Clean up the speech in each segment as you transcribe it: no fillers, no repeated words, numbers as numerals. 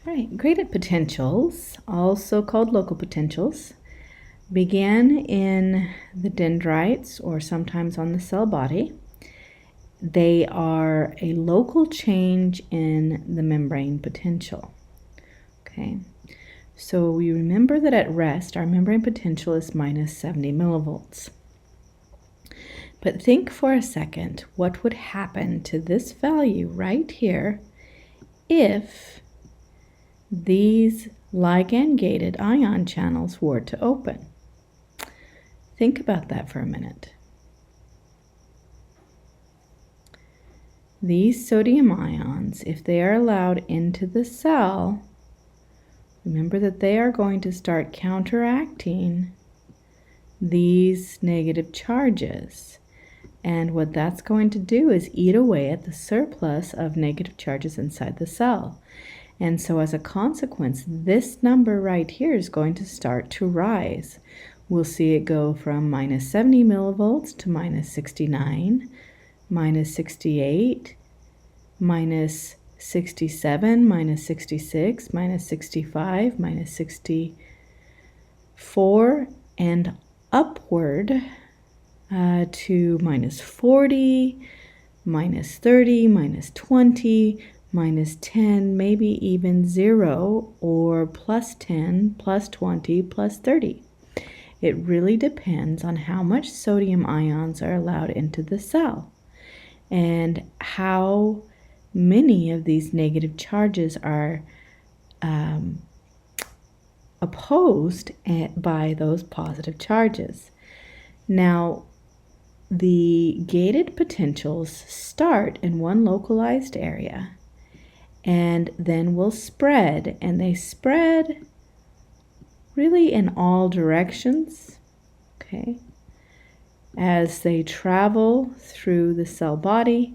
Right, graded potentials, also called local potentials, began in the dendrites or sometimes on the cell body. They are a local change in the membrane potential. Okay, so we remember that at rest, our membrane potential is minus 70 millivolts. But think for a second what would happen to this value right here if these ligand-gated ion channels were to open. Think about that for a minute. These sodium ions, if they are allowed into the cell, remember that they are going to start counteracting these negative charges. And what that's going to do is eat away at the surplus of negative charges inside the cell. And so as a consequence, this number right here is going to start to rise. We'll see it go from minus 70 millivolts to minus 69, minus 68, minus 67, minus 66, minus 65, minus 64, and upward to minus 40, minus 30, minus 20, minus 10, maybe even 0, or plus 10, plus 20, plus 30. It really depends on how much sodium ions are allowed into the cell and how many of these negative charges are opposed by those positive charges. Now, the gated potentials start in one localized area and then will spread, and they spread really in all directions, okay, as they travel through the cell body.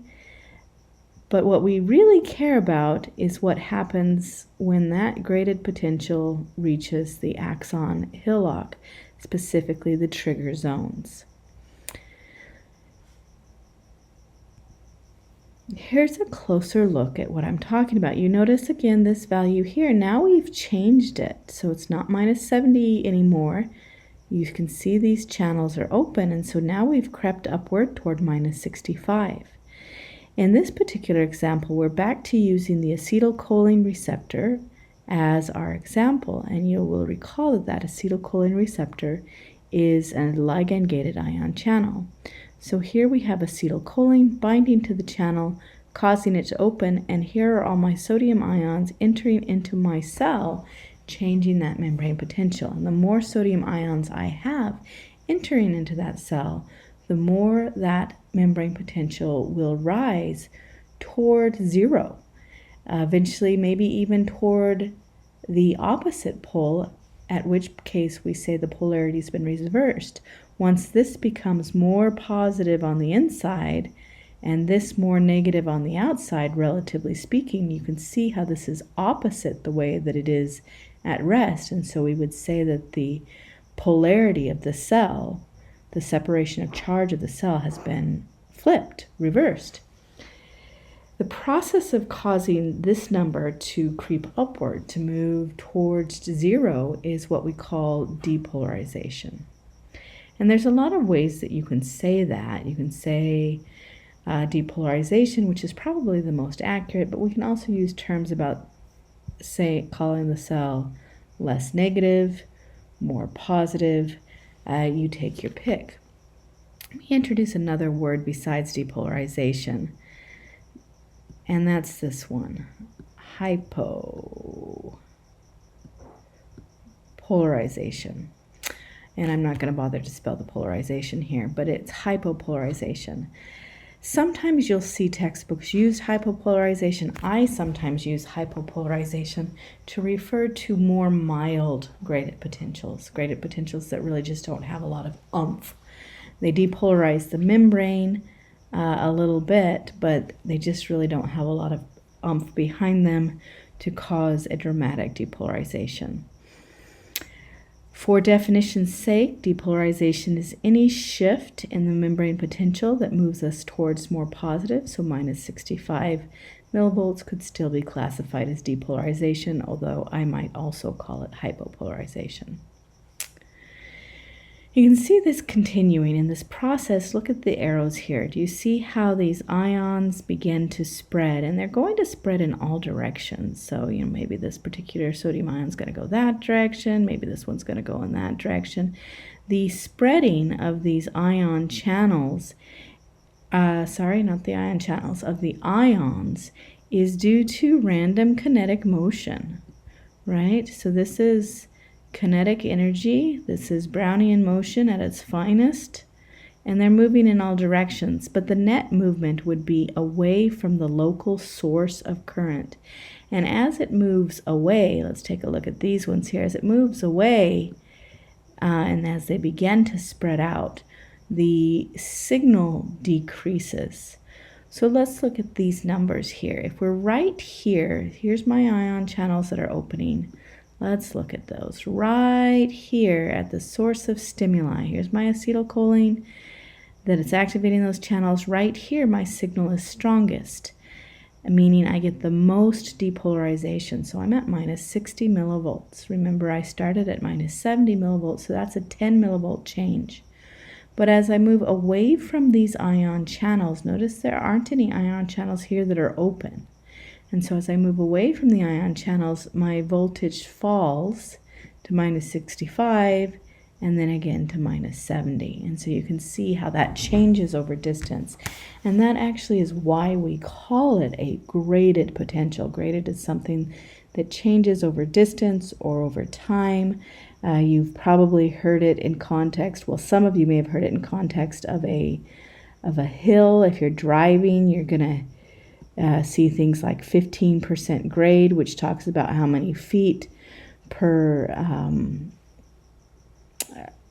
But what we really care about is what happens when that graded potential reaches the axon hillock, specifically the trigger zones. Here's a closer look at what I'm talking about. You notice again this value here. Now we've changed it, so it's not minus 70 anymore. You can see these channels are open, and so now we've crept upward toward minus 65. In this particular example, we're back to using the acetylcholine receptor as our example, and you will recall that that acetylcholine receptor is a ligand-gated ion channel. So here we have acetylcholine binding to the channel, causing it to open, and here are all my sodium ions entering into my cell, changing that membrane potential. And the more sodium ions I have entering into that cell, the more that membrane potential will rise toward 0, eventually maybe even toward the opposite pole, at which case we say the polarity has been reversed. Once this becomes more positive on the inside and this more negative on the outside, relatively speaking, you can see how this is opposite the way that it is at rest. And so we would say that the polarity of the cell, the separation of charge of the cell, has been flipped, reversed. The process of causing this number to creep upward, to move towards 0, is what we call depolarization. And there's a lot of ways that you can say that. You can say depolarization, which is probably the most accurate, but we can also use terms about, say, calling the cell less negative, more positive. You take your pick. Let me introduce another word besides depolarization, and that's this one, hypopolarization. And I'm not going to bother to spell the polarization here, but it's hypopolarization. Sometimes you'll see textbooks use hypopolarization. I sometimes use hypopolarization to refer to more mild graded potentials that really just don't have a lot of oomph. They depolarize the membrane a little bit, but they just really don't have a lot of oomph behind them to cause a dramatic depolarization. For definition's sake, depolarization is any shift in the membrane potential that moves us towards more positive, so minus 65 Millivolts could still be classified as depolarization, although I might also call it hypopolarization. You can see this continuing in this process. Look at the arrows here. Do you see how these ions begin to spread? And they're going to spread in all directions. So, maybe this particular sodium ion is going to go that direction. Maybe this one's going to go in that direction. The spreading of these ion channels, not the ion channels, of the ions is due to random kinetic motion, right? So this is kinetic energy. This is Brownian motion at its finest, and they're moving in all directions, but the net movement would be away from the local source of current. And as it moves away, let's take a look at these ones here. As it moves away, and as they begin to spread out, the signal decreases. So let's look at these numbers here. If we're right here, here's my ion channels that are opening. Let's look at those. Right here at the source of stimuli, here's my acetylcholine, that it's activating those channels. Right here, my signal is strongest, meaning I get the most depolarization. So I'm at minus 60 millivolts. Remember, I started at minus 70 millivolts, so that's a 10 millivolt change. But as I move away from these ion channels, notice there aren't any ion channels here that are open. And so as I move away from the ion channels, my voltage falls to minus 65 and then again to minus 70. And so you can see how that changes over distance. And that actually is why we call it a graded potential. Graded is something that changes over distance or over time. You've probably heard it in context. Well, some of you may have heard it in context of a hill. If you're driving, you're going to see things like 15% grade, which talks about how many feet per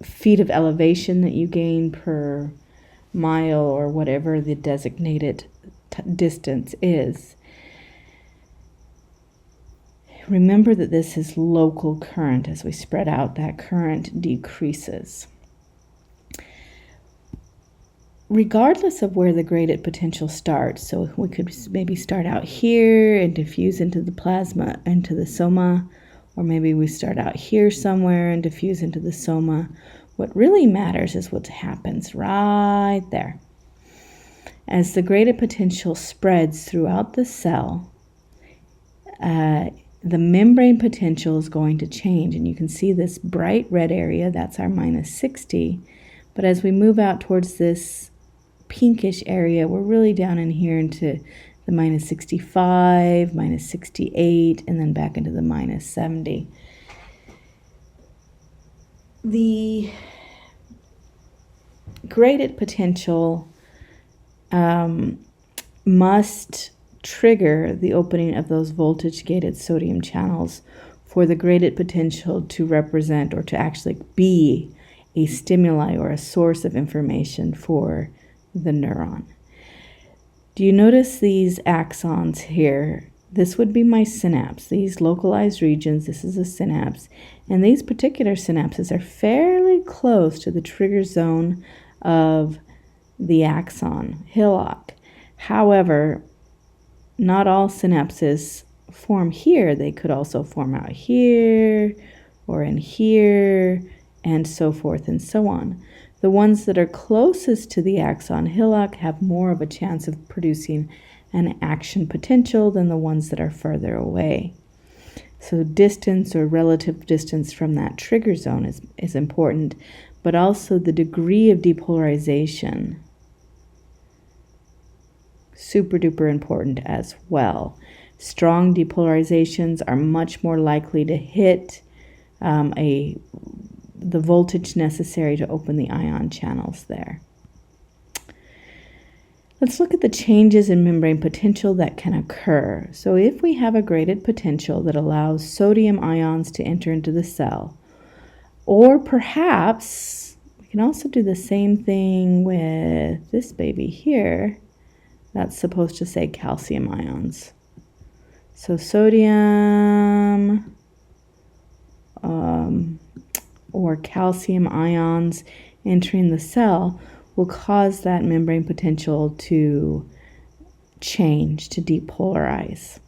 feet of elevation that you gain per mile or whatever the designated distance is. Remember that this is local current. As we spread out, that current decreases. Regardless of where the graded potential starts, so we could maybe start out here and diffuse into the plasma, into the soma, or maybe we start out here somewhere and diffuse into the soma. What really matters is what happens right there. As the graded potential spreads throughout the cell, the membrane potential is going to change, and you can see this bright red area, that's our minus 60, but as we move out towards this pinkish area, we're really down in here into the minus 65, minus 68, and then back into the minus 70. The graded potential must trigger the opening of those voltage-gated sodium channels for the graded potential to represent or to actually be a stimuli or a source of information for the neuron. Do you notice these axons here? This would be my synapse. These localized regions, this is a synapse, and these particular synapses are fairly close to the trigger zone of the axon hillock. However, not all synapses form here. They could also form out here or in here and so forth and so on. The ones that are closest to the axon hillock have more of a chance of producing an action potential than the ones that are further away. So distance or relative distance from that trigger zone is important, but also the degree of depolarization, super duper important as well. Strong depolarizations are much more likely to hit the voltage necessary to open the ion channels there. Let's look at the changes in membrane potential that can occur. So if we have a graded potential that allows sodium ions to enter into the cell, or perhaps we can also do the same thing with this baby here, that's supposed to say calcium ions. So sodium or calcium ions entering the cell will cause that membrane potential to change, to depolarize.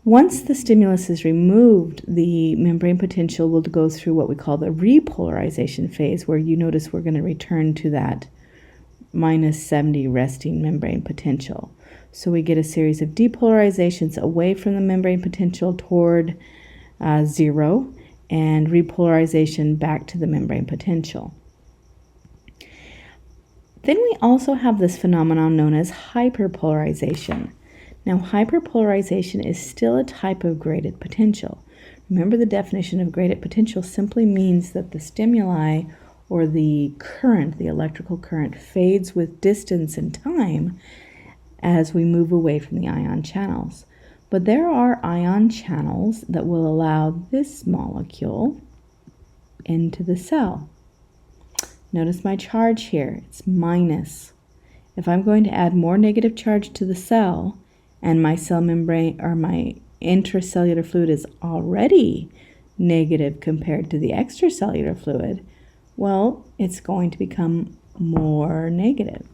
Once the stimulus is removed, the membrane potential will go through what we call the repolarization phase, where you notice we're going to return to that minus 70 resting membrane potential. So we get a series of depolarizations away from the membrane potential toward 0, and repolarization back to the membrane potential. Then we also have this phenomenon known as hyperpolarization. Now, hyperpolarization is still a type of graded potential. Remember, the definition of graded potential simply means that the stimuli or the current, the electrical current, fades with distance and time as we move away from the ion channels. But there are ion channels that will allow this molecule into the cell. Notice my charge here, it's minus. If I'm going to add more negative charge to the cell, and my cell membrane or my intracellular fluid is already negative compared to the extracellular fluid, well, it's going to become more negative.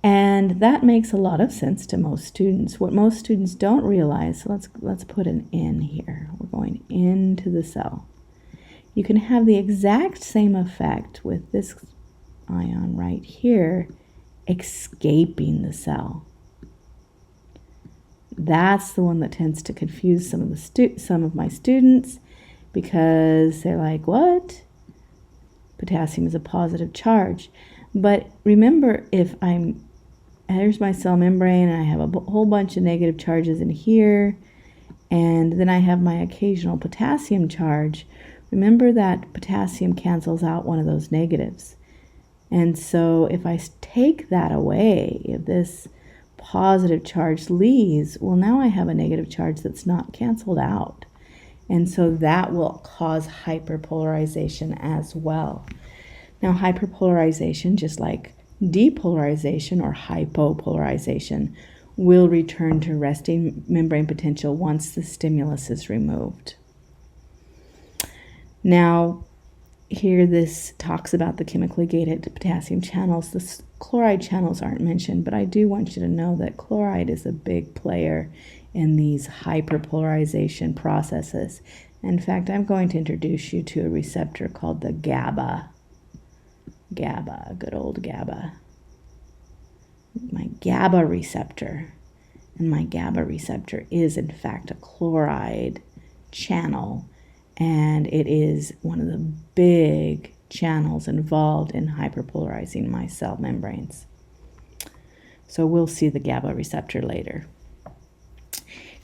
And that makes a lot of sense to most students. What most students don't realize, so let's put an N here. We're going into the cell. You can have the exact same effect with this ion right here escaping the cell. That's the one that tends to confuse some of my students, because they're like, what? Potassium is a positive charge. But remember, here's my cell membrane, and I have a whole bunch of negative charges in here, and then I have my occasional potassium charge. Remember that potassium cancels out one of those negatives. And so if I take that away, if this positive charge leaves, well, now I have a negative charge that's not canceled out. And so that will cause hyperpolarization as well. Now, hyperpolarization, just like depolarization or hypopolarization, will return to resting membrane potential once the stimulus is removed. Now, here this talks about the chemically gated potassium channels. The chloride channels aren't mentioned, but I do want you to know that chloride is a big player in these hyperpolarization processes. In fact, I'm going to introduce you to a receptor called the GABA. GABA, good old GABA. My GABA receptor. And my GABA receptor is, in fact, a chloride channel. And it is one of the big channels involved in hyperpolarizing my cell membranes. So we'll see the GABA receptor later.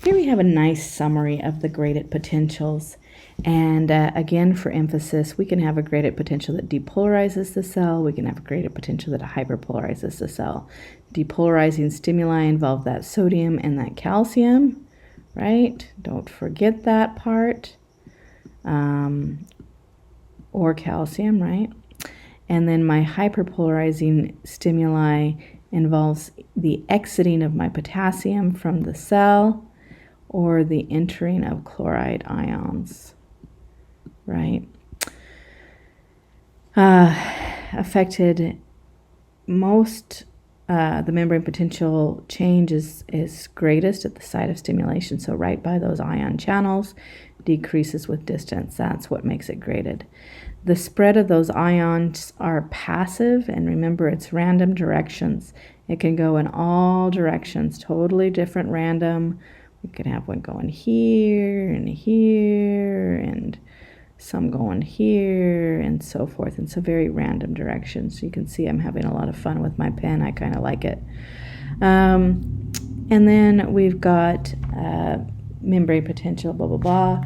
Here we have a nice summary of the graded potentials. And again, for emphasis, we can have a graded potential that depolarizes the cell. We can have a graded potential that hyperpolarizes the cell. Depolarizing stimuli involve that sodium and that calcium, right? Don't forget that part. Or calcium, right? And then my hyperpolarizing stimuli involves the exiting of my potassium from the cell or the entering of chloride ions, right? Affected most, the membrane potential change is greatest at the site of stimulation, so right by those ion channels, decreases with distance. That's what makes it graded. The spread of those ions are passive, and remember, it's random directions. It can go in all directions, totally different random. We could have one going here and here and some going here and so forth. And so very random directions. So you can see I'm having a lot of fun with my pen. I kind of like it. And then we've got membrane potential, blah, blah, blah.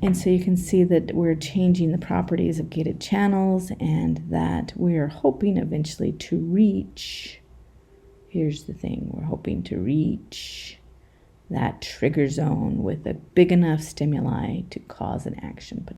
And so you can see that we're changing the properties of gated channels and that we're hoping eventually to reach, here's the thing, we're hoping to reach that trigger zone with a big enough stimuli to cause an action potential.